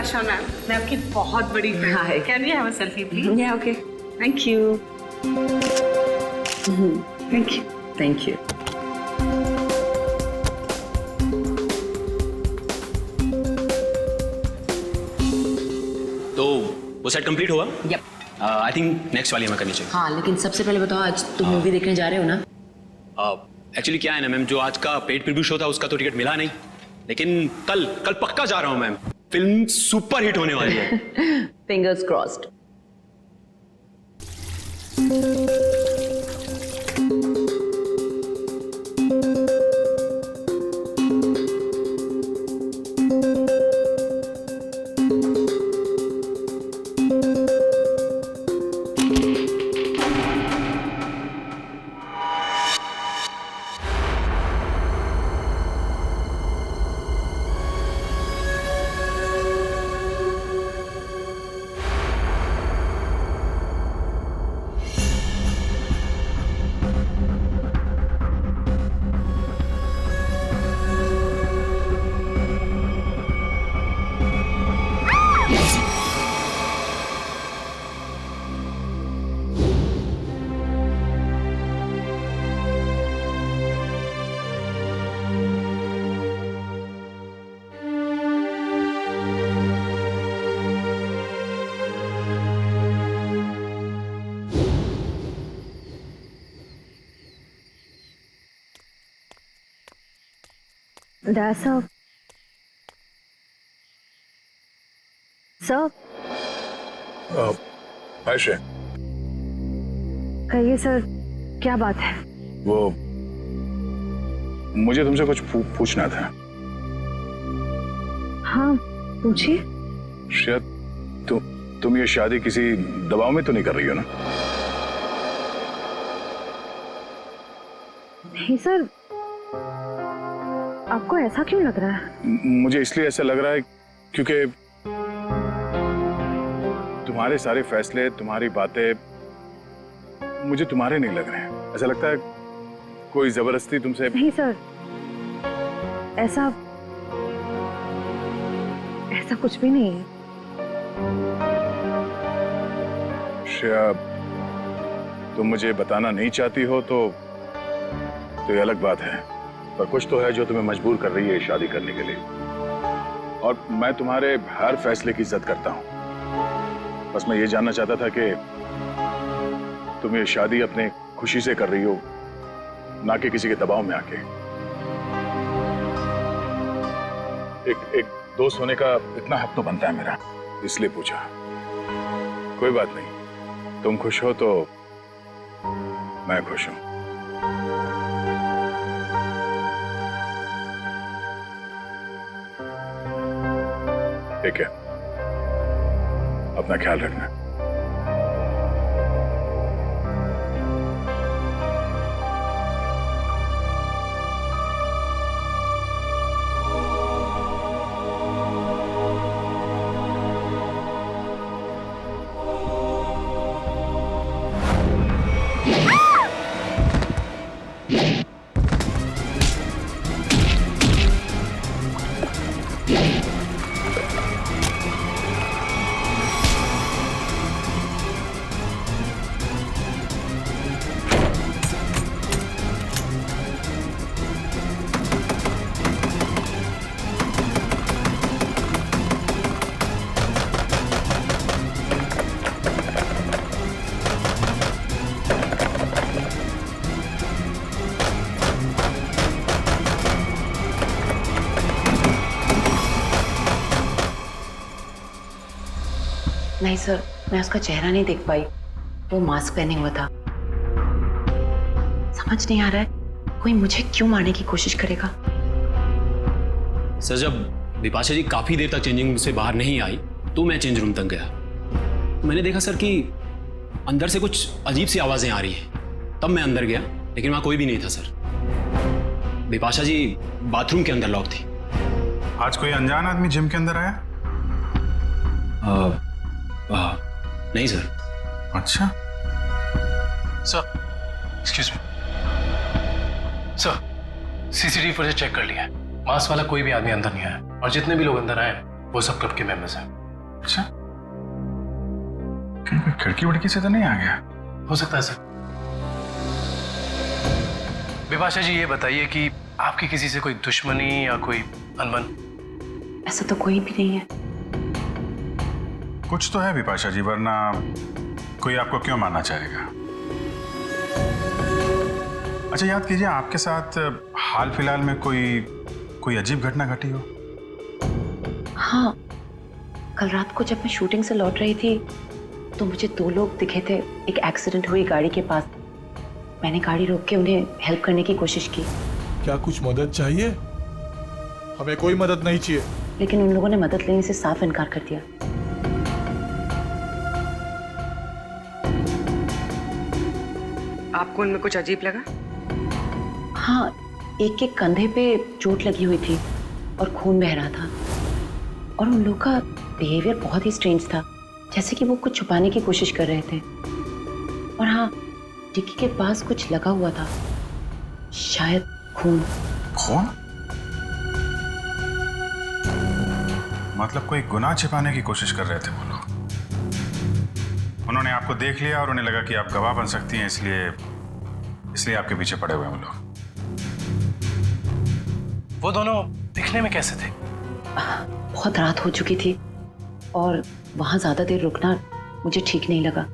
आशा ma'am, मैं आपकी बहुत बड़ी फैन हूं। Can we have a selfie please? या okay, thank you. Thank you. Thank you. तो वो सेट कंप्लीट हुआ? यप। आई थिंक नेक्स्ट वाली हमें करनी चाहिए। हाँ, लेकिन सबसे पहले बताओ, आज तुम मूवी देखने जा रहे हो ना? एक्चुअली क्या है ना मैम, जो आज का पेड प्रीव्यू शो था उसका तो टिकट मिला नहीं, लेकिन कल पक्का जा रहा हूँ मैम। फिल्म सुपर हिट होने वाली है। Fingers crossed. Dad, sir. Sir. Ayesha, कहिए सर, क्या बात है? वो मुझे तुमसे कुछ पूछना था। हाँ, पूछिए। शायद तुम ये शादी किसी दबाव में तो नहीं कर रही हो ना? नहीं सर, आपको ऐसा क्यों लग रहा है? मुझे इसलिए ऐसा लग रहा है क्योंकि तुम्हारे सारे फैसले, तुम्हारी बातें मुझे तुम्हारे नहीं लग रहे हैं। ऐसा लगता है कोई जबरदस्ती तुमसे। नहीं सर, ऐसा कुछ भी नहीं है। श्रेया, तुम मुझे बताना नहीं चाहती हो तो ये अलग बात है, पर कुछ तो है जो तुम्हें मजबूर कर रही है शादी करने के लिए। और मैं तुम्हारे हर फैसले की इज्जत करता हूं। बस मैं ये जानना चाहता था कि तुम ये शादी अपने खुशी से कर रही हो, ना कि किसी के दबाव में आके। एक दोस्त होने का इतना हक तो बनता है मेरा, इसलिए पूछा। कोई बात नहीं, तुम खुश हो तो मैं खुश हूं। ठीक है, अपना ख्याल रखना। नहीं सर, मैं उसका चेहरा नहीं देख पाई, वो मास्क पहने हुआ था। समझ नहीं आ रहा है कोई मुझे क्यों मारने की कोशिश करेगा। सर, जब बिपाशा जी काफी देर तक चेंजिंग रूम से बाहर नहीं आई तो मैं चेंज रूम तक गया। तो मैंने देखा सर कि अंदर से कुछ अजीब सी आवाजें आ रही हैं। तब मैं अंदर गया, लेकिन वहां कोई भी नहीं था सर। बिपाशा जी बाथरूम के अंदर लॉक थी। आज कोई अनजान आदमी जिम के अंदर आया? नहीं सर। अच्छा sir, excuse me sir, CCTV footage check कर लिया है। मास्क वाला कोई भी आदमी अंदर नहीं आया, और जितने भी लोग अंदर आए वो सब क्लब के मेंबर्स हैं। अच्छा, कहीं कोई खिड़की उड़की से तो नहीं आ गया? हो सकता है सर। विपाशा जी ये बताइए कि आपकी किसी से कोई दुश्मनी या कोई अनबन? ऐसा तो कोई भी नहीं है। कुछ तो है विपाशा जी, वरना कोई आपको क्यों मानना चाहेगा? अच्छा याद कीजिए, आपके साथ हाल फिलहाल में कोई अजीब घटना घटी हो? हाँ, कल रात को जब मैं शूटिंग से लौट रही थी तो मुझे 2 लोग दिखे थे एक एक्सीडेंट हुई गाड़ी के पास। मैंने गाड़ी रोक के उन्हें हेल्प करने की कोशिश की। क्या कुछ मदद चाहिए? हमें कोई मदद नहीं चाहिए। लेकिन उन लोगों ने मदद लेने से साफ इनकार कर दिया। आपको उनमें कुछ अजीब लगा? हाँ, एक के कंधे पे चोट लगी हुई थी और खून बह रहा था। और उन लोगों का बिहेवियर बहुत ही स्ट्रेंज था, जैसे कि वो कुछ छुपाने की कोशिश कर रहे थे। और हाँ, डिक्की के पास कुछ लगा हुआ था, शायद खून। खून? मतलब कोई गुनाह छिपाने की कोशिश कर रहे थे वो लोग। उन्होंने आपको देख लिया और उन्हें लगा कि आप गवाह बन सकती हैं, इसलिए आपके पीछे पड़े हुए हैं वो लोग। वो दोनों दिखने में कैसे थे? बहुत रात हो चुकी थी और वहाँ ज्यादा देर रुकना मुझे ठीक नहीं लगा।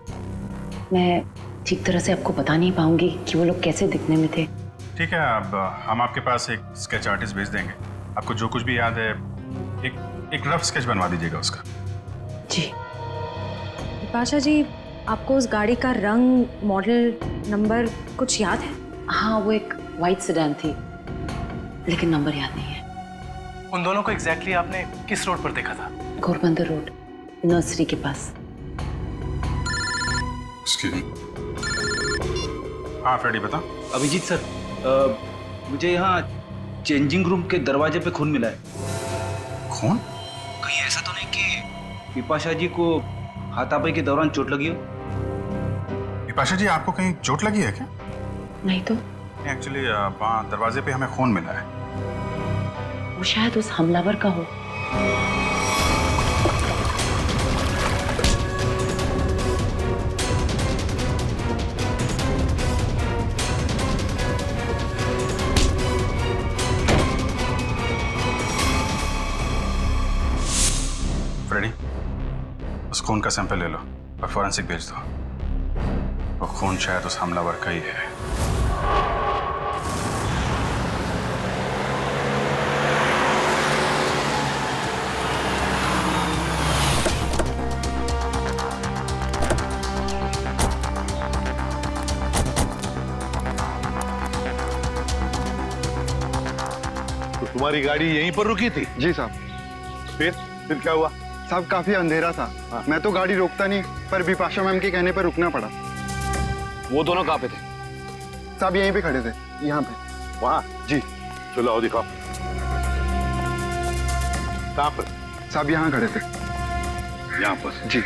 मैं ठीक तरह से आपको बता नहीं पाऊंगी कि वो लोग कैसे दिखने में थे। ठीक है, अब हम आपके पास एक स्केच आर्टिस्ट भेज देंगे। आपको जो कुछ भी याद है एक रफ स्केच बनवा दीजिएगा उसका। जी। विपाशा जी, आपको उस गाड़ी का रंग, मॉडल, नंबर कुछ याद है? हाँ, वो एक वाइट सेडान थी, लेकिन नंबर याद नहीं है। उन दोनों को एग्जैक्टली आपने किस रोड पर देखा था? घोरबंदर रोड, नर्सरी के पास। हाँ फ्रेडी बता। अभिजीत सर, मुझे यहाँ चेंजिंग रूम के दरवाजे पे खून मिला है। खून? कहीं ऐसा तो नहीं कि विपाशा जी को हाथापाई के दौरान चोट लगी हो? विपाशा जी, आपको कहीं चोट लगी है क्या? नहीं तो। एक्चुअली वहाँ दरवाजे पे हमें खून मिला है। वो शायद उस हमलावर का हो। फ्रेडी, उस खून का सैंपल ले लो और फॉरेंसिक भेज दो। वो खून शायद उस हमलावर का ही है। तो तुम्हारी गाड़ी यहीं पर रुकी थी? जी साहब। फिर क्या हुआ? साहब काफी अंधेरा था। मैं तो गाड़ी रोकता नहीं, पर विपाशा मैम के कहने पर रुकना पड़ा। वो दोनों कहाँ पे थे? साहब यहीं पे खड़े थे, यहाँ पे। वहाँ? जी। चलो आओ दिखाओ। कहाँ पर? साहब यहाँ खड़े थे। यहाँ पर? जी।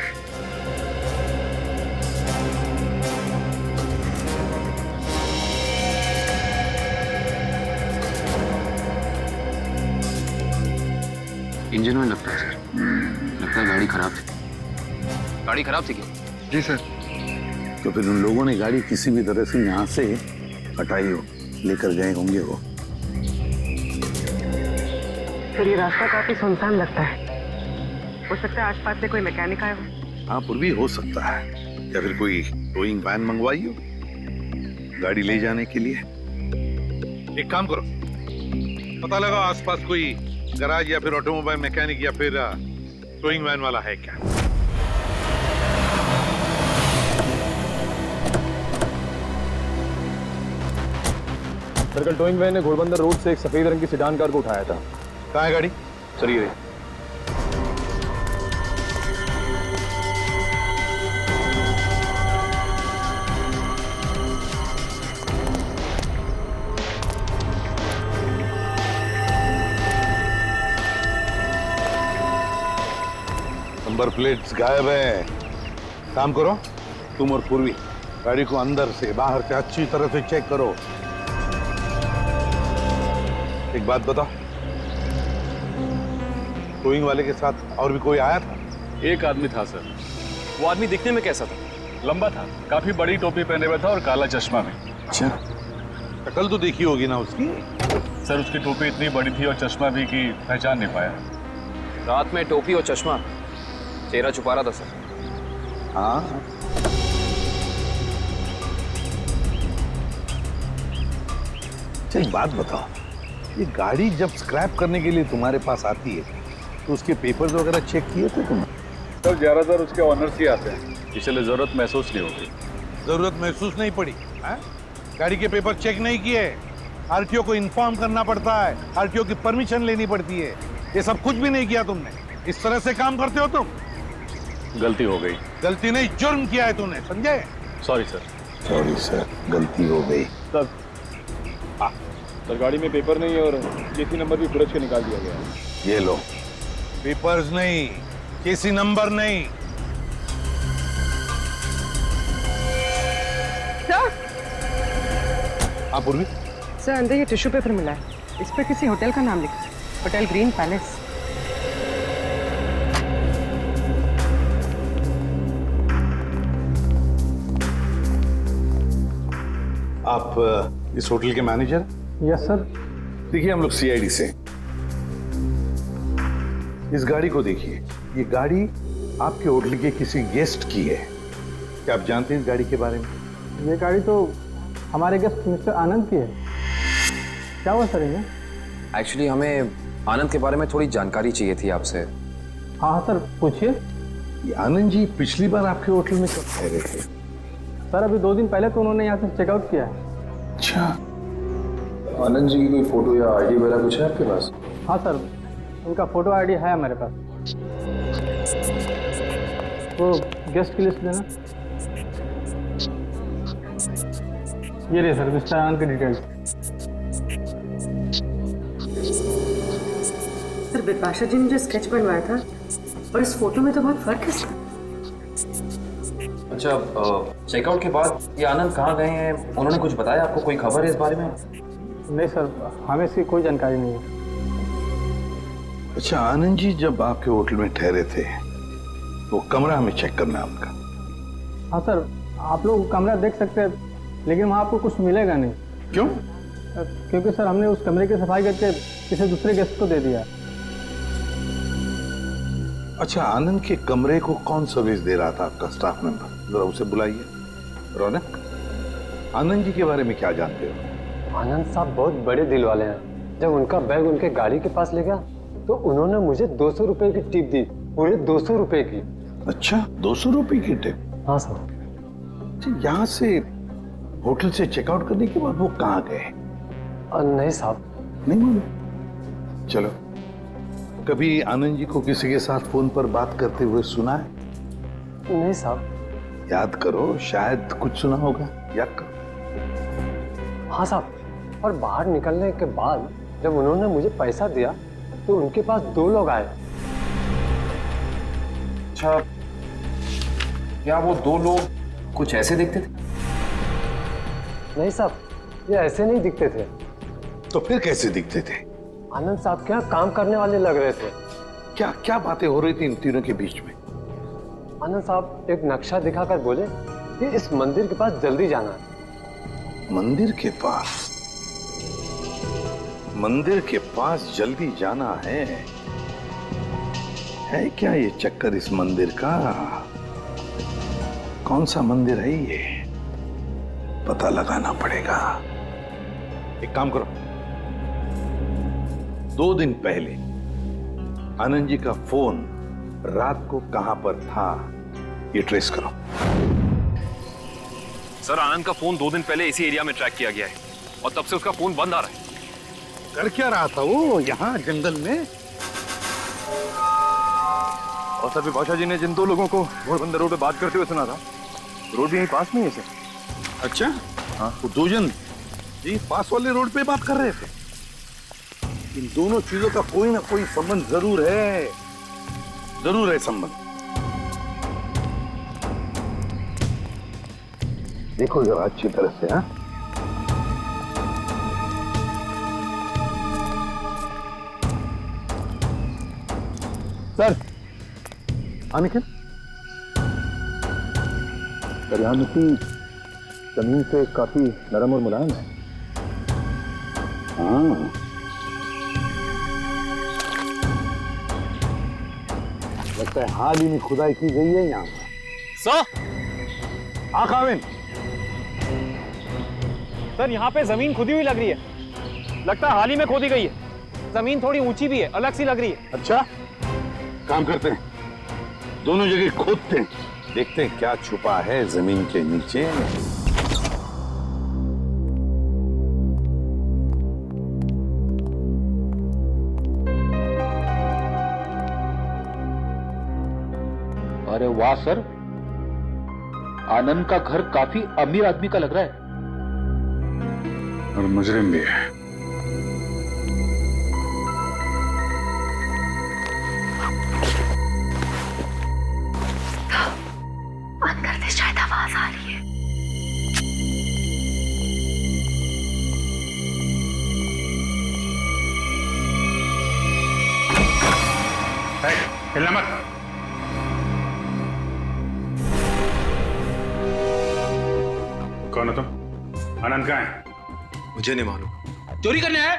इंजन में लगता है सर। लगता है गाड़ी खराब थी। गाड़ी खराब थी क्या? जी सर। तो फिर उन लोगों ने गाड़ी किसी भी तरह से यहाँ से हटाई हो, लेकर गए होंगे वो। फिर ये रास्ता काफी सुनसान लगता है। हो सकता है आसपास से कोई मैकेनिक आया हो। हाँ, पूर्वी हो सकता है, या फिर कोई टोइंग वैन मंगवाई हो गाड़ी ले जाने के लिए। एक काम करो, पता लगाओ आसपास कोई गराज या फिर ऑटोमोबाइल मैकेनिक या फिर टोइंग वैन वाला है क्या। सर, कल टोइंग वैन ने घोड़बंदर रोड से एक सफेद रंग की सेडान कार को उठाया था। कहाँ है गाड़ी? सर ये नंबर प्लेट्स गायब है। काम करो, तुम और पूर्वी गाड़ी को अंदर से बाहर से अच्छी तरह से चेक करो। एक बात बताओ, टोइंग वाले के साथ और भी कोई आया था? एक आदमी था सर। वो आदमी दिखने में कैसा था? लंबा था, काफी बड़ी टोपी पहने हुआ था और काला चश्मा भी। अच्छा, शक्ल तो देखी होगी ना उसकी? सर उसकी टोपी इतनी बड़ी थी और चश्मा भी कि पहचान नहीं पाया। रात में टोपी और चश्मा, चेहरा छुपा रहा था सर। हाँ, अच्छा एक बात बताओ, ये गाड़ी जब स्क्रैप करने के लिए तुम्हारे पास आती है तो उसके पेपर्स वगैरह चेक किए थे तुमने? सर ज्यादातर उसके ऑनर्स ही आते हैं, इसलिए जरूरत महसूस नहीं होती। जरूरत महसूस नहीं पड़ी है? गाड़ी के पेपर चेक नहीं किए? आरटीओ को इन्फॉर्म करना पड़ता है, आरटीओ की परमिशन लेनी पड़ती है, ये सब कुछ भी नहीं किया तुमने। इस तरह से काम करते हो तुम? गलती हो गई। गलती नहीं, जुर्म किया है तूने, समझे? Sorry sir. सॉरी सर, गलती हो गई। सर सर गाड़ी में पेपर नहीं और केसी नंबर भी बुरज के निकाल दिया गया है। ये लो, पेपर्स नहीं, केसी नंबर नहीं। सर, आप पूर्वी? सर अंदर ये टिश्यू पेपर मिला है, इस पर किसी होटल का नाम लिखा है, होटल ग्रीन पैलेस। आप इस होटल के मैनेजर? Yes sir. देखिए हम लोग सीआईडी से। इस गाड़ी को देखिए, ये गाड़ी आपके होटल के किसी गेस्ट की है। क्या आप जानते हैं इस गाड़ी के बारे में? ये गाड़ी तो हमारे गेस्ट मिस्टर आनंद की है। क्या हुआ सर इन्हें? एक्चुअली हमें आनंद के बारे में थोड़ी जानकारी चाहिए थी आपसे। हाँ सर, पूछिए। ये आनंद जी पिछली बार आपके होटल में कब ठहरे थे? सर अभी 2 दिन पहले तो उन्होंने यहाँ से चेकआउट किया है। अच्छा, आनंद जी की कोई फोटो या आईडी वगैरह कुछ है आपके पास? हाँ सर, उनका फोटो आईडी है हमारे पास। वो गेस्ट की लिस्ट देना। ये रही सर मिस्टर आनंद की डिटेल्स। सर बिपाशा जी ने जो स्केच बनवाया था और इस फोटो में तो बहुत फर्क है सर। अच्छा, चेकआउट के बाद ये आनंद कहाँ गए हैं, उन्होंने कुछ बताया आपको? कोई खबर है इस बारे में? नहीं सर, हमें इसकी कोई जानकारी नहीं है। अच्छा, आनंद जी जब आपके होटल में ठहरे थे वो कमरा हमें चेक करना है उनका। हाँ सर, आप लोग कमरा देख सकते हैं, लेकिन वहाँ आपको कुछ मिलेगा नहीं। क्यों? क्योंकि सर हमने उस कमरे की सफाई करके किसी दूसरे गेस्ट को दे दिया। अच्छा, आनंद के कमरे को कौन सर्विस दे रहा था आपका स्टाफ मेंबर? जरा उसे बुलाइए। रौनक, आनंद जी के बारे में क्या जानते हो? आनंद साहब बहुत बड़े दिल वाले हैं। जब उनका बैग उनके गाड़ी के पास ले गया तो उन्होंने मुझे 200 रुपए की टिप दी, पूरे 200 रुपए की। अच्छा, 200 रुपए की टिप? हाँ सर। अच्छा, यहाँ से होटल से चेकआउट करने के बाद वो कहाँ गए? नहीं साहब। नहीं मालूम? चलो, कभी आनंद जी को किसी के साथ फोन पर बात करते हुए सुना है? नहीं साहब। याद करो, शायद कुछ सुना होगा, याद करो। हाँ साहब, और बाहर निकलने के बाद जब उन्होंने मुझे पैसा दिया तो उनके पास 2 लोग आए। अच्छा, क्या वो 2 लोग कुछ ऐसे दिखते थे? नहीं साहब, ये ऐसे नहीं दिखते थे। तो फिर कैसे दिखते थे? आनंद साहब के यहाँ काम करने वाले लग रहे थे। क्या क्या बातें हो रही थी इन तीनों के बीच में? आनंद साहब एक नक्शा दिखाकर बोले कि इस मंदिर के पास जल्दी जाना है। मंदिर के पास? मंदिर के पास जल्दी जाना है क्या ये चक्कर इस मंदिर का? कौन सा मंदिर है ये? पता लगाना पड़ेगा। एक काम करो, 2 दिन पहले आनंद जी का फोन रात को कहां पर था ये ट्रेस करो। सर आनंद का फोन 2 दिन पहले इसी एरिया में ट्रैक किया गया है और तब से उसका फोन बंद आ रहा है। कर क्या रहा था वो यहाँ जंगल में? और सर बिपाशा जी ने जिन 2 लोगों को घोड़बंदर रोड पे बात करते हुए सुना था, रोड भी यहीं पास में है सर। अच्छा, हाँ, वो 2 जन जी पास वाले रोड पे बात कर रहे थे। इन दोनों चीजों का कोई ना कोई संबंध जरूर है संबंध। देखो जरा अच्छी तरह से। हाँ, सर अनिकेत, सर यहाँ मिट्टी जमीन से काफी नरम और मुलायम है। हाँ, लगता है हाल ही में खुदाई की गई है यहाँ पर। हाँ काविन, सर यहाँ पे जमीन खुदी हुई लग रही है। लगता है हाल ही में खोदी गई है। जमीन थोड़ी ऊंची भी है, अलग सी लग रही है। अच्छा, काम करते हैं, दोनों जगह खोदते हैं, देखते हैं क्या छुपा है जमीन के नीचे। अरे वाह सर, आनंद का घर काफी अमीर आदमी का लग रहा है। और मुजरिम भी है। अंदर से शायद आवाज आ रही है। हिलना मत। कौन हो तुम? आनंद कहाँ है? मुझे नहीं मालूम। चोरी करने आए?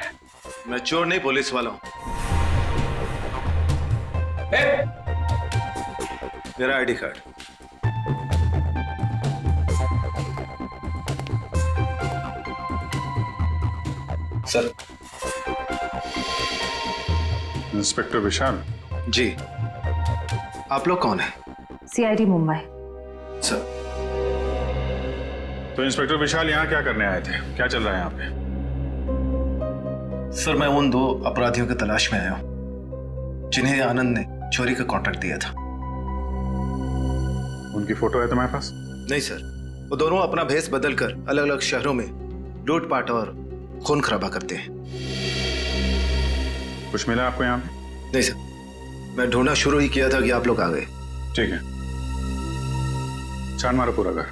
मैं चोर नहीं, पुलिस वाला हूँ। मेरा आईडी कार्ड। सर। इंस्पेक्टर विशाल। जी, आप लोग कौन हैं? सीआईडी मुंबई। सर, तो इंस्पेक्टर विशाल यहाँ क्या करने आए थे? क्या चल रहा है यहाँ पे? सर मैं उन 2 अपराधियों की तलाश में आया हूँ जिन्हें आनंद ने चोरी का कॉन्ट्रैक्ट दिया था। उनकी फोटो है तुम्हारे पास? नहीं सर, वो दोनों अपना भेष बदलकर अलग अलग शहरों में लूटपाट और खून खराबा करते हैं। कुछ मिला आपको यहाँ पे? नहीं सर, मैं ढूंढना शुरू ही किया था कि आप लोग आ गए। ठीक है, छान मारो पूरा घर।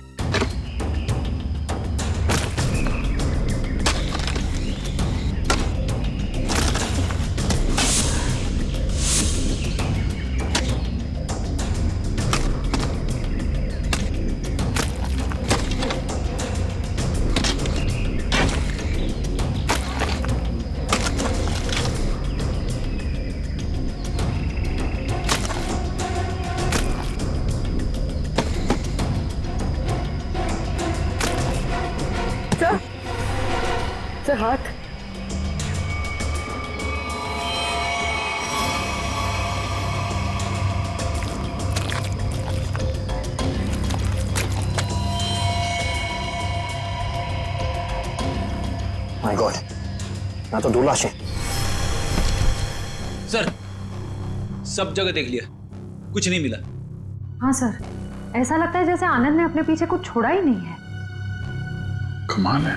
सर हाथ। माय गॉड, ना तो 2 लाशें। सर, सब जगह देख लिया, कुछ नहीं मिला। हाँ सर, ऐसा लगता है जैसे आनंद ने अपने पीछे कुछ छोड़ा ही नहीं है। कमाल है।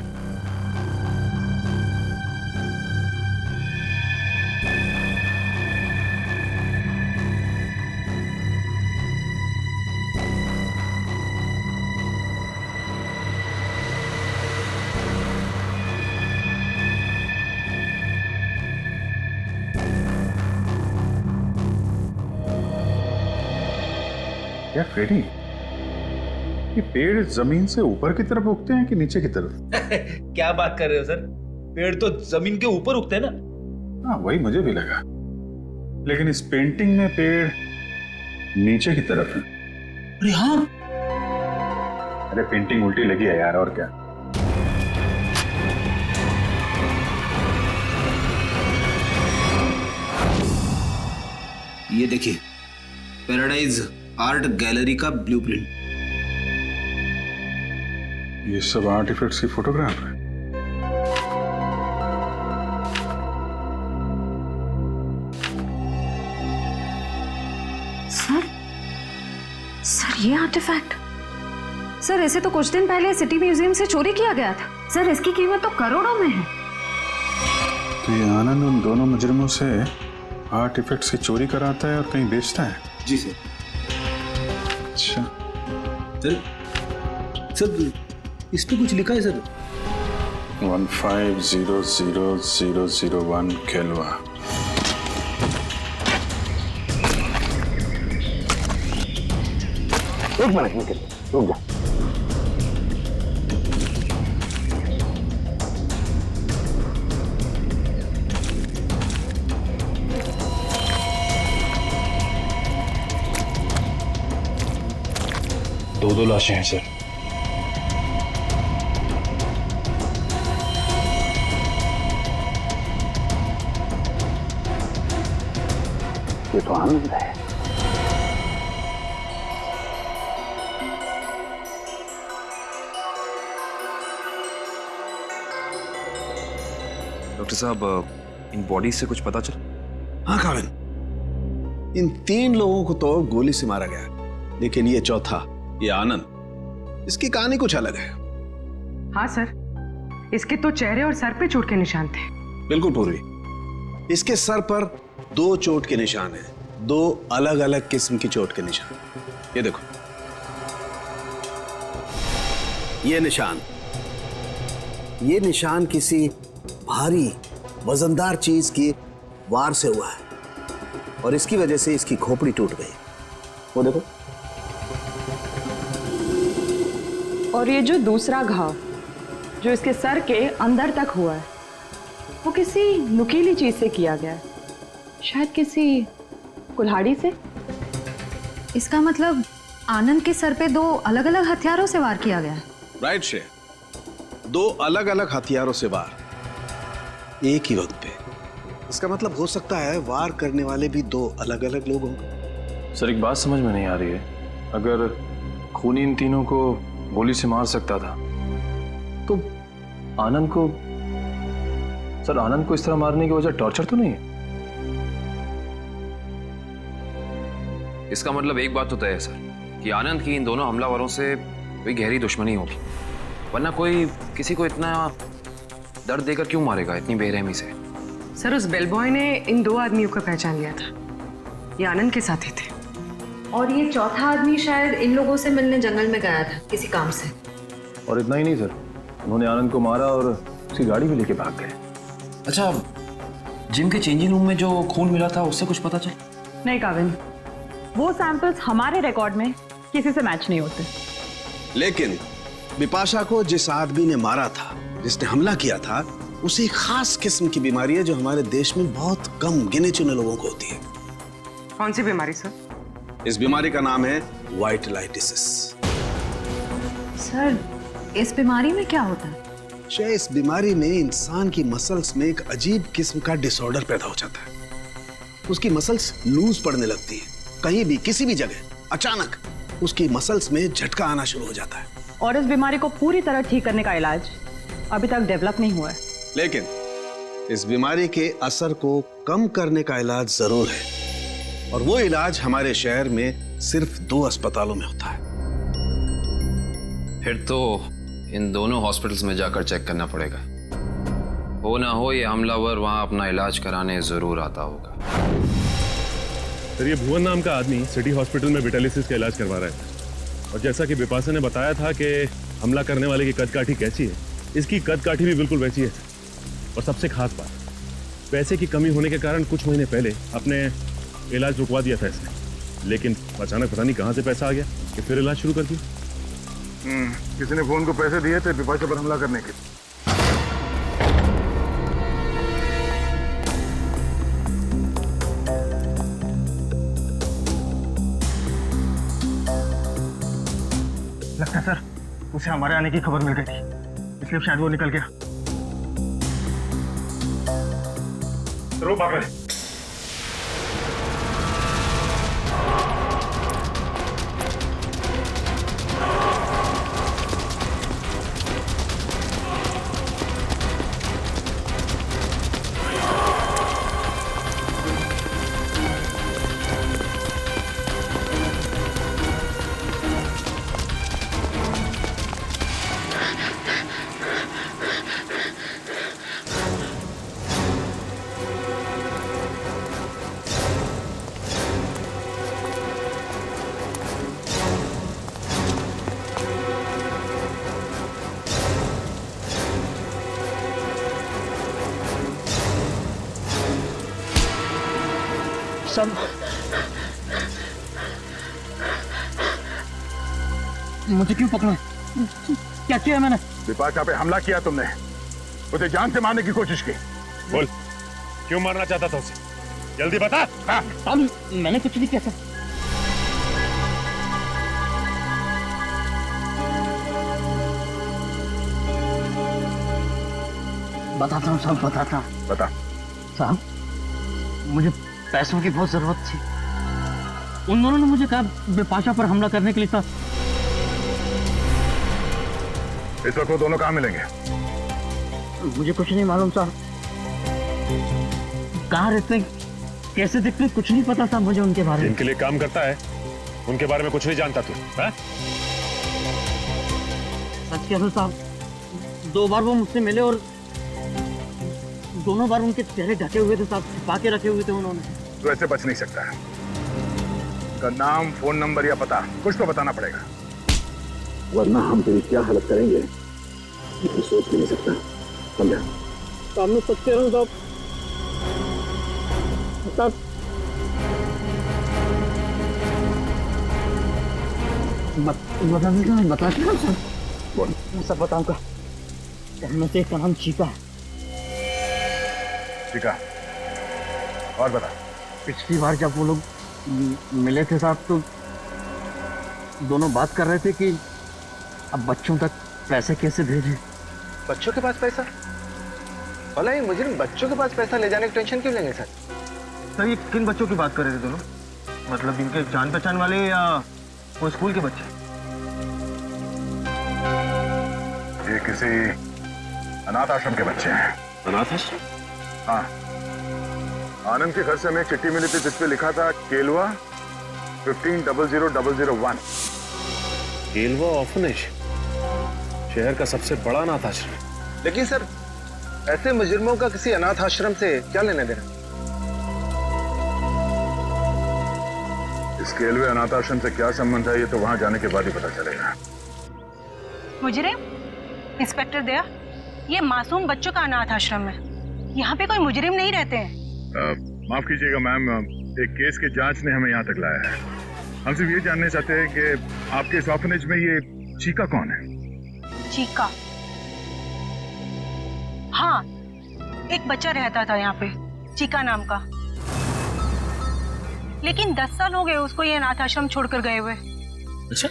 क्या फ्रेडी, ये पेड़ जमीन से ऊपर की तरफ उगते हैं कि नीचे की तरफ? क्या बात कर रहे हो सर, पेड़ तो जमीन के ऊपर उगते हैं ना। हाँ, वही मुझे भी लगा, लेकिन इस पेंटिंग में पेड़ नीचे की तरफ है। अरे हाँ, अरे पेंटिंग उल्टी लगी है यार, और क्या। ये देखिए, पैराडाइज आर्ट गैलरी का ब्लूप्रिंट। ये सब आर्टिफैक्ट्स की फोटोग्राफ है। सर ये आर्टिफैक्ट, सर इसे तो कुछ दिन पहले सिटी म्यूजियम से चोरी किया गया था। सर इसकी कीमत तो करोड़ों में है। तो ये आनंद उन दोनों मुजरिमों से आर्टिफैक्ट्स की चोरी कराता है और कहीं बेचता है? जी सर। अच्छा सर, इस पे कुछ लिखा है सर। 15000001 केल्वा। एक मिनट निकल, रुक जा। दो लाशें हैं सर। ये तो आनंद है। डॉक्टर साहब, इन बॉडी से कुछ पता चला? हाँ काविन, इन 3 लोगों को तो गोली से मारा गया, लेकिन ये चौथा, ये आनंद, इसकी कहानी कुछ अलग है। हाँ सर, इसके तो चेहरे और सर पे चोट के निशान थे। बिल्कुल पूर्वी, इसके सर पर 2 चोट के निशान हैं, 2 अलग अलग किस्म की चोट के निशान। ये देखो, ये निशान किसी भारी वजनदार चीज की वार से हुआ है और इसकी वजह से इसकी खोपड़ी टूट गई। वो देखो। और ये जो दूसरा घाव जो इसके सर के अंदर तक हुआ है, वो किसी नुकीली चीज से किया गया है, शायद किसी कुल्हाड़ी से। इसका मतलब आनंद के सर पे 2 अलग अलग हथियारों से वार किया गया है। राइट श्रेया, 2 अलग अलग हथियारों से वार एक ही वक्त पे। इसका मतलब हो सकता है वार करने वाले भी 2 अलग अलग लोग होंगे। सर एक बात समझ में नहीं आ रही है, अगर खूनी इन तीनों को गोली से मार सकता था तो आनंद को, सर आनंद को इस तरह मारने की वजह टॉर्चर तो नहीं है? इसका मतलब एक बात तो तय है सर कि आनंद की इन दोनों हमलावरों से कोई गहरी दुश्मनी होगी, वरना कोई किसी को इतना दर्द देकर क्यों मारेगा इतनी बेरहमी से? सर उस बेल बॉय ने इन 2 आदमियों को पहचान लिया था, ये आनंद के साथ ही थे। और ये चौथा आदमी शायद इन लोगों से मिलने जंगल में गया था किसी काम से। और इतना ही नहीं सर, उन्होंने आनंद को मारा और उसकी गाड़ी भी लेके भाग गए। अच्छा, जिम के चेंजिंग रूम में जो खून मिला था उससे कुछ पता चला? नहीं काविन, वो सैंपल्स हमारे रिकॉर्ड में किसी से मैच नहीं होते। लेकिन बिपाशा को जिस आदमी ने मारा था, जिसने हमला किया था, उसे एक खास किस्म की बीमारी है जो हमारे देश में बहुत कम गिने चुने लोगों को होती है। कौन सी बीमारी सर? इस बीमारी का नाम है वाइटलाइटिस। सर इस बीमारी में क्या होता है? इस बीमारी में इंसान की मसल्स में एक अजीब किस्म का डिसऑर्डर पैदा हो जाता है। उसकी मसल्स लूज पड़ने लगती है, कहीं भी किसी भी जगह अचानक उसकी मसल्स में झटका आना शुरू हो जाता है। और इस बीमारी को पूरी तरह ठीक करने का इलाज अभी तक डेवलप नहीं हुआ है। लेकिन इस बीमारी के असर को कम करने का इलाज जरूर है, और वो इलाज हमारे शहर में सिर्फ 2 अस्पतालों में होता है। फिर तो इन दोनों हॉस्पिटल्स में जाकर चेक करना पड़ेगा। हो ना हो ये हमलावर वहां अपना इलाज कराने जरूर आता होगा। सर ये भुवन नाम का आदमी सिटी हॉस्पिटल में विटालिसिस का इलाज करवा रहा है, और जैसा कि बिपाशा ने बताया था कि हमला करने वाले की कदकाठी कैसी है, इसकी कदकाठी भी बिल्कुल वैसी है। और सबसे खास बात, पैसे की कमी होने के कारण कुछ महीने पहले अपने इलाज रुकवा दिया था इसने, लेकिन अचानक पता नहीं कहाँ से पैसा आ गया कि फिर इलाज शुरू कर दिया। किसी ने फोन को पैसे दिए थे बिपाशा पर हमला करने के। लगता है सर उसे हमारे आने की खबर मिल गई थी, इसलिए शायद वो निकल गया। रो भाग रहे। मुझे क्यों पकड़ा? क्या किया मैंने? बिपाशा पे हमला किया तुमने, उसे जान से मारने की कोशिश की। बोल, क्यों मारना चाहता था उसे? जल्दी बता। हाँ। मैंने कुछ नहीं किया सर। बताता हूँ साहब, बताता हूँ। बता। साहब, मुझे पैसों की बहुत जरूरत थी। उन दोनों ने मुझे कहा बिपाशा पर हमला करने के लिए था। इस वक्त वो दोनों कहाँ मिलेंगे? मुझे कुछ नहीं मालूम साहब, कहाँ रहते हैं, कैसे दिखते हैं, कुछ नहीं पता था मुझे उनके बारे में। इनके लिए काम करता है, उनके बारे में कुछ नहीं जानता तू? हाँ? सच कह रहा हूं साहब, 2 बार वो मुझसे मिले और दोनों बार उनके चेहरे ढके हुए थे साहब, छिपा के रखे हुए थे उन्होंने। तो ऐसे बच नहीं सकता है। उनका नाम, फोन नंबर या पता कुछ तो बताना पड़ेगा, वरना हम तेरी क्या हालत करेंगे ये सोच भी नहीं सकता। समझा? सामने सच कह रहा हूं साहब। साहब, बता सर। बोल। मैं सब बताऊंगा। उनमें से एक का नाम चीका है। ठीक है, और बता। पिछली बार जब वो लोग मिले थे साहब, तो दोनों बात कर रहे थे कि अब बच्चों तक पैसे कैसे भेजें। बच्चों के पास पैसा? भला ये मुजरिम बच्चों के पास पैसा ले जाने की टेंशन क्यों लेंगे सर? सर, ये किन बच्चों की बात कर रहे थे दोनों? मतलब इनके जान पहचान वाले या वो स्कूल के बच्चे? ये किसी अनाथ आश्रम के बच्चे हैं। अनाथ आश्रम? हाँ, आनंद के घर से हमें एक चिट्ठी मिली थी जिसपे लिखा था केलवा 150001। केलवा ऑर्फनेज, शहर का सबसे बड़ा अनाथ आश्रम। लेकिन सर, ऐसे मुजरिमों का किसी अनाथ आश्रम से क्या लेने देना? इस केलवे अनाथ आश्रम से क्या संबंध है ये तो वहां जाने के बाद ही पता चलेगा। मुजरिम? इंस्पेक्टर दया, ये मासूम बच्चों का अनाथ आश्रम है, यहाँ पे कोई मुजरिम नहीं रहते हैं। माफ कीजिएगा मैम, एक केस के जांच ने हमें यहाँ तक लाया है। हम सिर्फ ये जानना चाहते हैं कि आपके इस ऑर्फनेज में ये चीका कौन है? चीका? हाँ, एक बच्चा रहता था यहाँ पे, चीका नाम का। लेकिन 10 साल हो गए उसको ये अनाथ आश्रम छोड़कर गए हुए। अच्छा,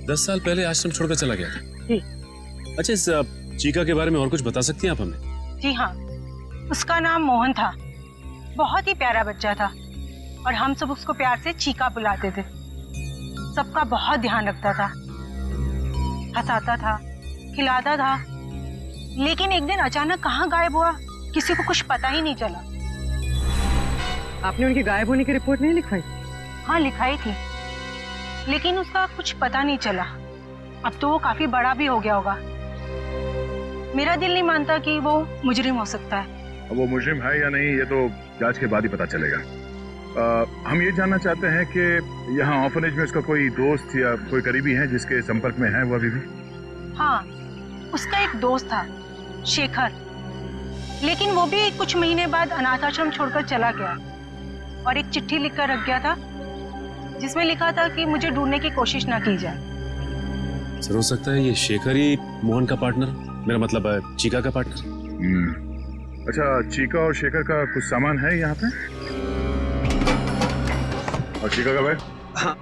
10 साल पहले आश्रम छोड़कर चला गया था? जी। अच्छा, इस चीका के बारे में और कुछ बता सकती हैं आप हमें? जी हाँ, उसका नाम मोहन था, बहुत ही प्यारा बच्चा था और हम सब उसको प्यार से चीका बुलाते थे। सबका बहुत ध्यान रखता था, हंसाता था, खिलाता था। लेकिन एक दिन अचानक कहाँ गायब हुआ, किसी को कुछ पता ही नहीं चला। आपने उनके गायब होने की रिपोर्ट नहीं लिखवाई? हाँ, लिखाई थी, लेकिन उसका कुछ पता नहीं चला। अब तो वो काफी बड़ा भी हो गया होगा। मेरा दिल नहीं मानता कि वो मुजरिम हो सकता है। अब वो मुजरिम है या नहीं ये तो जांच के बाद ही पता चलेगा। हम ये जानना चाहते हैं कि यहाँ ऑर्फनेज में उसका कोई दोस्त या कोई करीबी है जिसके संपर्क में है वो अभी भी? हाँ, उसका एक दोस्त था, शेखर, लेकिन वो भी कुछ महीने बाद अनाथ आश्रम छोड़कर चला गया और एक चिट्ठी लिखकर रख गया था जिसमें लिखा था कि मुझे ढूंढने की कोशिश ना की जाए। सर, हो सकता है ये शेखर ही मोहन का पार्टनर, मेरा मतलब है चीका का पार्टनर। अच्छा, चीका और शेखर का कुछ सामान है यहाँ पे? और चीका का बैग? हाँ।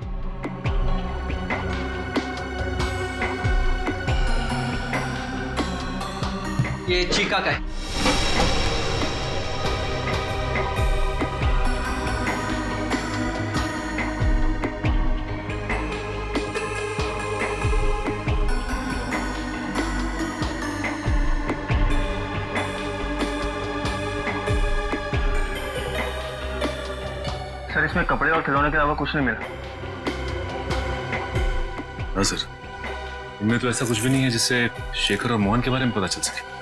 ये चीका का है। सर, इसमें कपड़े और खिलौने के अलावा कुछ नहीं मिला। हाँ सर, इनमें तो ऐसा कुछ भी नहीं है जिससे शेखर और मोहन के बारे में पता चल सके।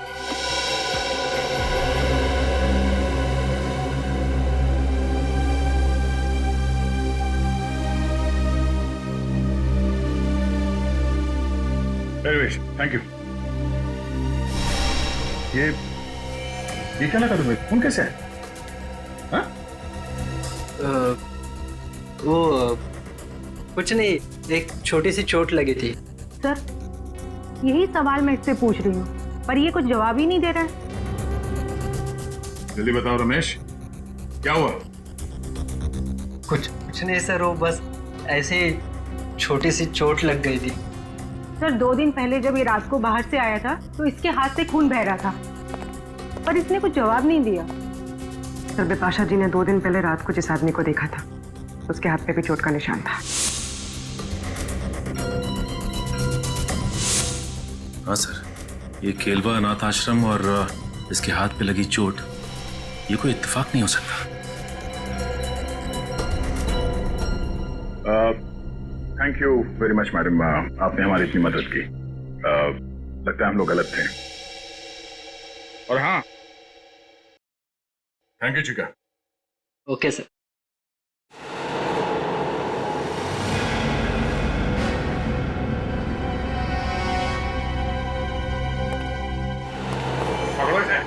Thank you. ये क्या लगा तुम्हें? खून कैसे है? हाँ? वो कुछ नहीं, एक छोटी सी चोट लगी थी। सर, यही सवाल मैं इससे पूछ रही हूँ, पर ये कुछ जवाब ही नहीं दे रहा है। जल्दी बताओ रमेश, क्या हुआ? कुछ नहीं सर, वो बस ऐसे छोटी सी चोट लग गई थी। सर 2 दिन पहले जब ये रात को बाहर से आया था तो इसके हाथ से खून बह रहा था, पर इसने कुछ जवाब नहीं दिया। सर बिपाशा जी ने 2 दिन पहले रात को जिस आदमी को देखा था उसके हाथ पे भी चोट का निशान था। हाँ सर, ये केलवा अनाथ आश्रम और इसके हाथ पे लगी चोट, ये कोई इत्तेफाक नहीं हो सकता। Thank you very much madam, आपने हमारी इतनी मदद की। लगता है हम लोग गलत थे। और हाँ, थैंक यू चिका। Okay sir. पकड़ो इसे।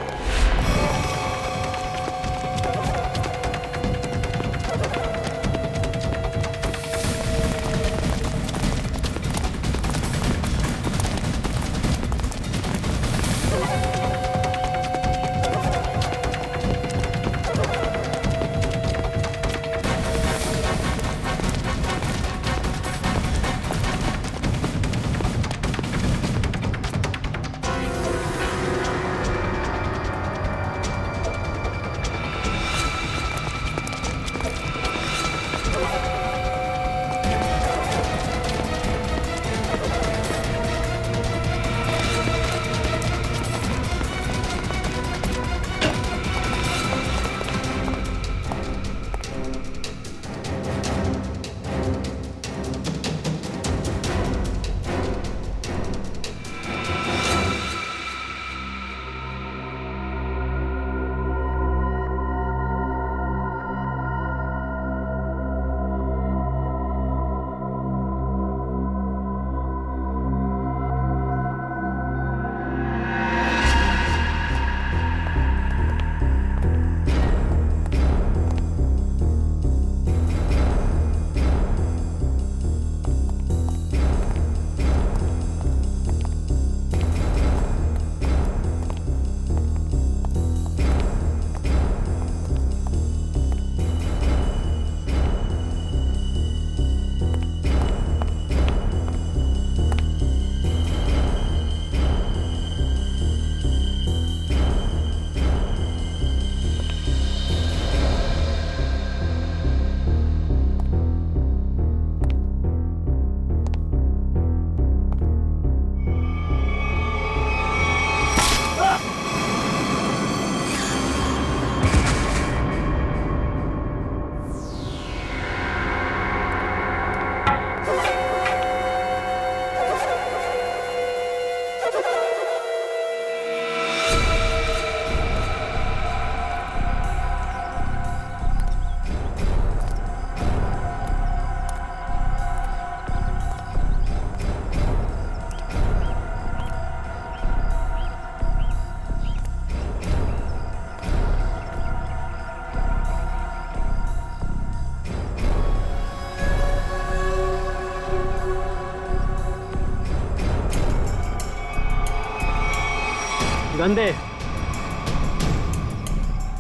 गंदे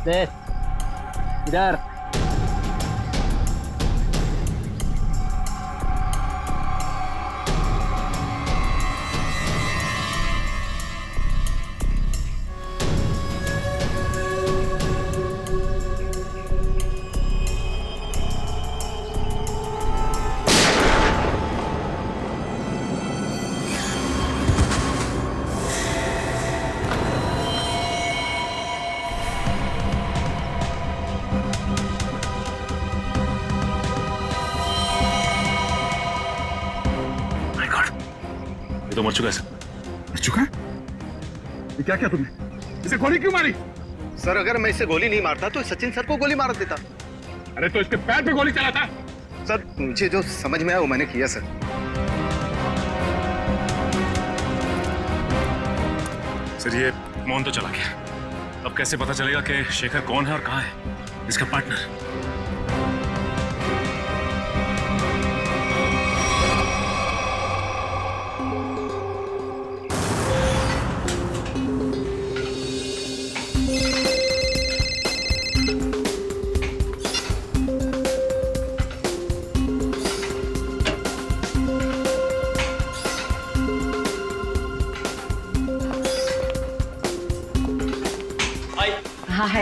दे इधर। तो मर चुका है सर। मर चुका है? ये क्या किया तुमने? इसे गोली क्यों मारी? सर अगर मैं इसे गोली नहीं मारता तो सचिन सर को गोली मार देता। अरे तो इसके पैर पे गोली चला था। सर मुझे जो समझ में आया वो मैंने किया सर। सर ये मोहन तो चला गया, अब कैसे पता चलेगा कि शेखर कौन है और कहाँ है इसका पार्टनर?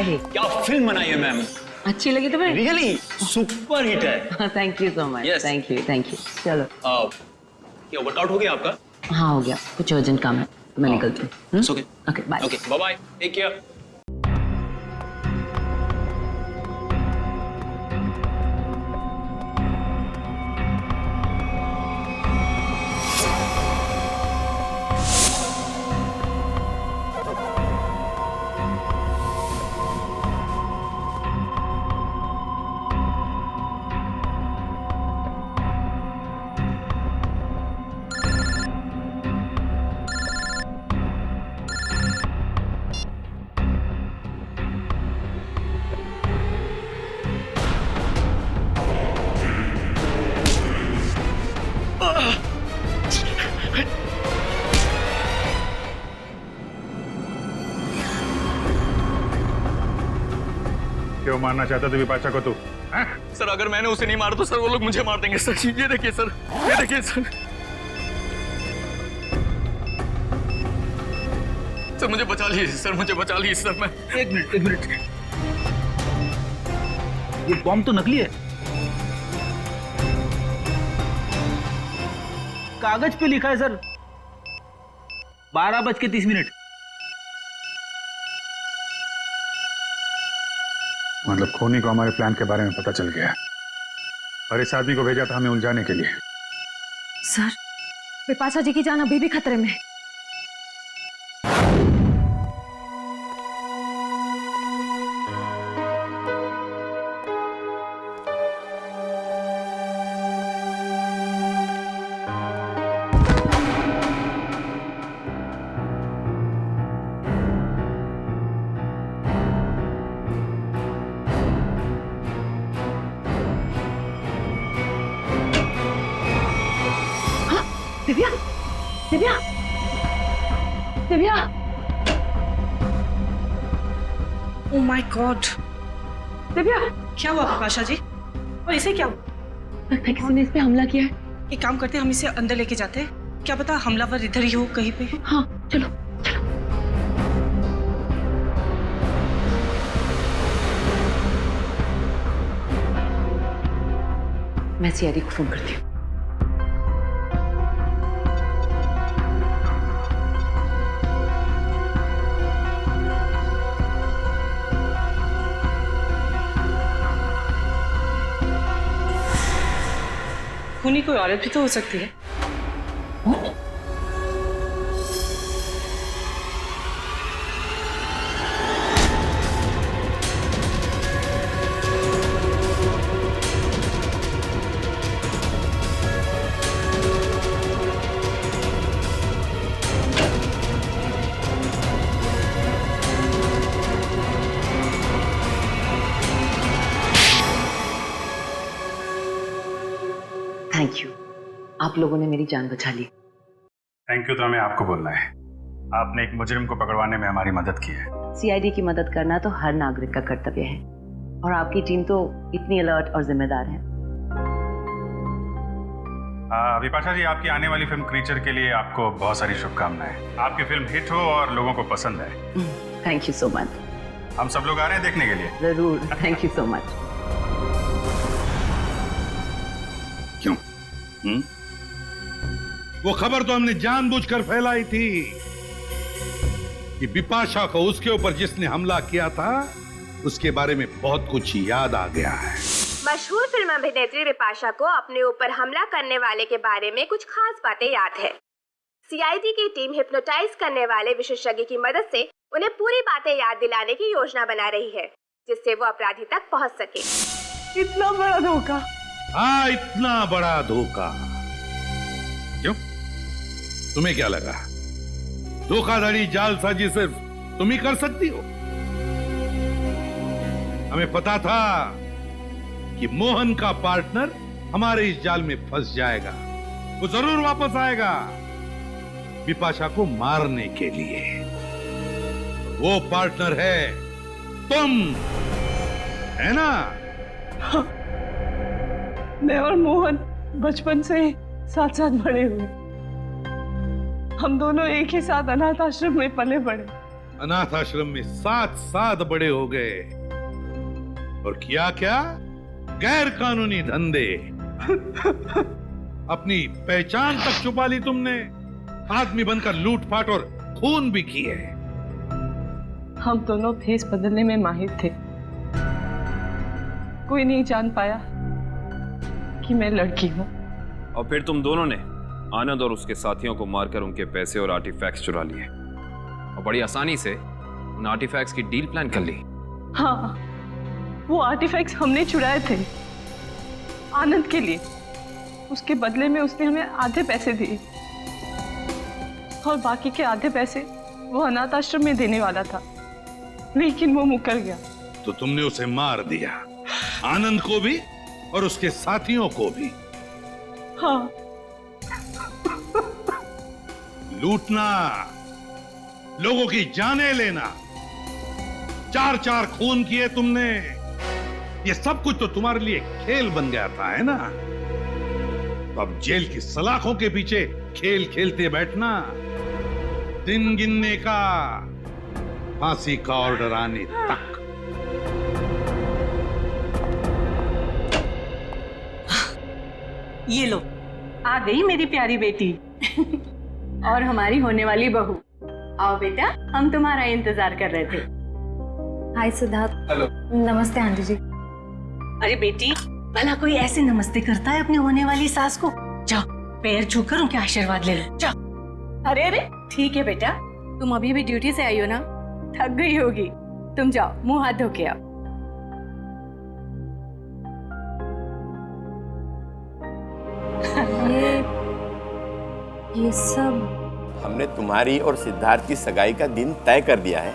रही। क्या फिल्म बनाई है मैम, अच्छी लगी तुम्हें? रियली सुपर हिट है। Thank you so much. Thank you. चलो क्या वर्कआउट हो गया आपका? हाँ हो गया, कुछ अर्जेंट काम है तो मैं निकलती हूँ। Okay bye. Okay bye bye, take care. क्यों मारना चाहता तू विपाशा को? तू सर अगर मैंने उसे नहीं मारा तो सर वो लोग मुझे मार देंगे सर। ये देखिए सर, ये देखिए सर। सर मुझे बचा लीजिए सर, मुझे बचा लीजिए सर। मैं एक मिनट। ये बॉम्ब तो नकली है। कागज पे लिखा है सर 12:30। मतलब खूनी को हमारे प्लान के बारे में पता चल गया और इस आदमी को भेजा था हमें उलझाने के लिए। सर विपाशा जी की जान अभी भी खतरे में। Divya oh my God, Divya क्या हुआ विपाशा जी? और इसे क्या हुआ? लगता है किसी ने इस पे हमला किया है। एक काम करते हैं, हम इसे अंदर लेके जाते हैं। क्या पता हमलावर इधर ही हो कहीं पे। हाँ चलो। मैं सीआईडी को फोन करती हूँ। खूनी कोई औरत भी तो हो सकती है। थैंक यू, आप लोगों ने मेरी जान बचा ली। थैंक यू तो हमें आपको बोलना है। आपने एक मुजरिम को पकड़वाने में हमारी मदद की है। सीआईडी की मदद करना तो हर नागरिक का कर्तव्य है और आपकी टीम तो इतनी अलर्ट और जिम्मेदार है। विपाशा जी, आपकी आने वाली फिल्म क्रीचर के लिए आपको बहुत सारी शुभकामनाएं। आपकी फिल्म हिट हो और लोगों को पसंद आए। Thank you so much. हम सब लोग आ रहे हैं देखने के लिए। जरूर, थैंक यू सो मच। क्यों? वो खबर तो हमने जानबूझकर फैलाई थी कि बिपाशा को उसके ऊपर जिसने हमला किया था उसके बारे में बहुत कुछ याद आ गया है। मशहूर फिल्म अभिनेत्री बिपाशा को अपने ऊपर हमला करने वाले के बारे में कुछ खास बातें याद है। सीआईडी की टीम हिप्नोटाइज करने वाले विशेषज्ञ की मदद से उन्हें पूरी बातें याद दिलाने की योजना बना रही है, जिससे वो अपराधी तक पहुंच सके। इतना बड़ा धोखा? हाँ, इतना बड़ा धोखा। क्यों? तुम्हें क्या लगा धोखाधड़ी जालसाजी सिर्फ तुम ही कर सकती हो? हमें पता था कि मोहन का पार्टनर हमारे इस जाल में फंस जाएगा। वो जरूर वापस आएगा बिपाशा को मारने के लिए। वो पार्टनर है तुम, है ना? मैं और मोहन बचपन से साथ साथ बड़े हुए। हम दोनों एक ही साथ अनाथ आश्रम में पले बड़े। अनाथ आश्रम में साथ साथ बड़े हो गए और किया क्या, गैर कानूनी धंधे। अपनी पहचान तक छुपा ली तुमने, आदमी बनकर लूटपाट और खून भी किए। हम दोनों भेष बदलने में माहिर थे, कोई नहीं जान पाया कि मैं लड़की हूं। और फिर तुम दोनों ने आनंद और उसके साथियों को मारकर उनके पैसे और आर्टिफैक्ट्स चुरा लिए और बड़ी आसानी से उन आर्टिफैक्ट्स की डील प्लान कर ली। हाँ, वो आर्टिफैक्ट्स हमने चुराए थे आनंद के लिए। उसके बदले में उसने हमें आधे पैसे दिए और बाकी के आधे पैसे वो अनाथ आश्रम में देने वाला था, लेकिन वो मुकर गया। तो तुमने उसे मार दिया, आनंद को भी और उसके साथियों को भी। हाँ। लूटना, लोगों की जानें लेना, 4-4 खून किए तुमने। ये सब कुछ तो तुम्हारे लिए खेल बन गया था, है ना? तो अब जेल की सलाखों के पीछे खेल खेलते बैठना, दिन गिनने का, फांसी का ऑर्डर आने तक। ये लो, आ गई मेरी प्यारी बेटी और हमारी होने वाली बहू। आओ बेटा, हम तुम्हारा इंतजार कर रहे थे। हाय सिद्धार्थ। हेलो। नमस्ते आंटी जी। अरे बेटी, भला कोई ऐसे नमस्ते करता है अपनी होने वाली सास को? जाओ, पैर छूकर उनके आशीर्वाद ले लो, जाओ। अरे अरे ठीक है बेटा, तुम अभी भी ड्यूटी से आई हो ना, थक गई होगी। तुम जाओ, मुंह हाथ धो के आओ। ये सब हमने तुम्हारी और सिद्धार्थ की सगाई का दिन तय कर दिया है।